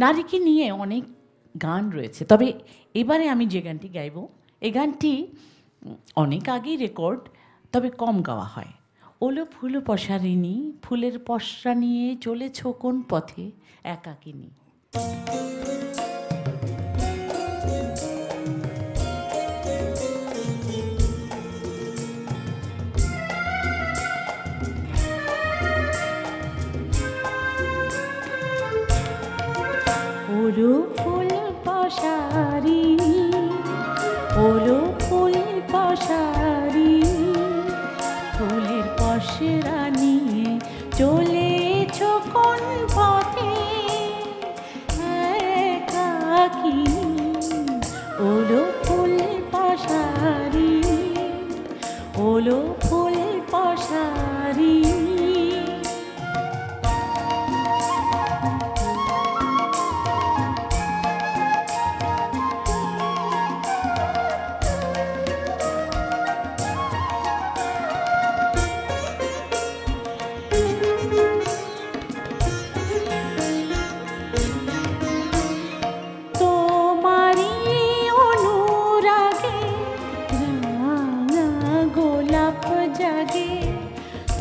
নারীকে নিয়ে অনেক গান রয়েছে, তবে এবারে আমি যে গানটি গাইব এই গানটি অনেক আগেই রেকর্ড, তবে কম গাওয়া হয়। ওলো ফুল পশারিণী, ফুলের পশরা নিয়ে চলেছ কোন পথে একাকিনী। ওলো ফুল পশারিণী, ওলো ফুল পশারিণী, ফুলের পশরা নিয়ে চলেছ কোন পথে একাকিনী। ওলো ফুল পশারিণী, ওলো ফুল পশারিণী।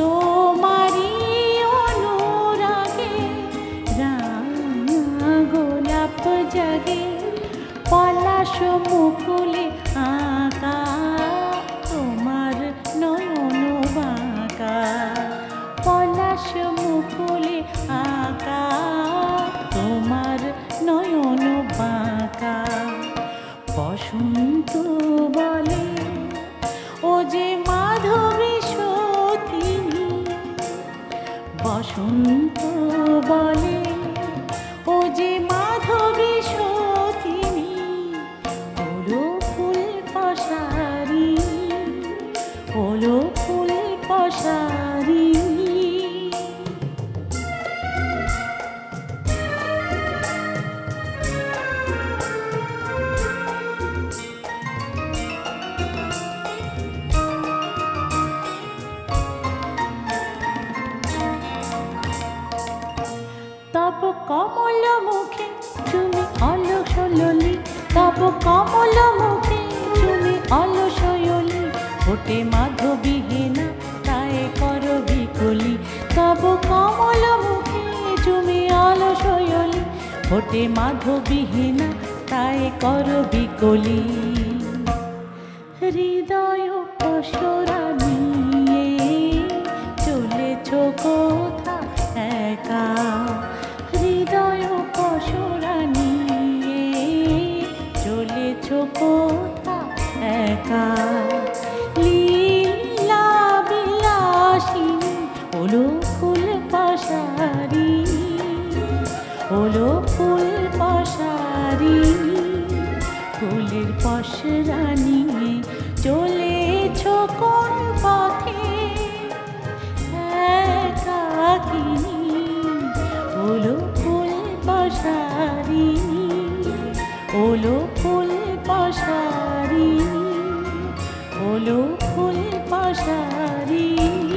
তোমারি অনুরাগে রাঙা গোলাপ জাগে, পলাশ মুকুলে আঁকা তোমার নয়ন বাঁকা, পলাশ মুকুলে আঁকা তোমার নয়ন বাঁকা। বসন্ত বলে ও যে মাধবী সতিনী, বসন্ত বলে ও যে মাধবী সতিনী। ওলো ফুল পশারিণী, ওলো ফুল পশারিণী। তব কমল মুখে তুমি অলস ললি, তব কমল মুখে তুমি অলস ললি, ওটে মাধবী হেনা তাই কর বিকলি। তব কমল মুখে তুমি অলস ললি, ওটে মাধবী হেনা তাই কর বিকলি। হৃদয় পশরা নিয়ে চলেছ কোথা একা, হৃদয় পশরা নিয়ে চলেছ কোথা একা। লীলা বিলাসিনী, ওলো ফুল পশারিণী, ওলো ফুল পশারিণী, ফুলের পশরা নিয়ে চলেছ কোন পথে একাকিনী। ওলো ফুল পশারিণী, ওলো ফুল পশারিণী, ওলো ফুল পশারিণী।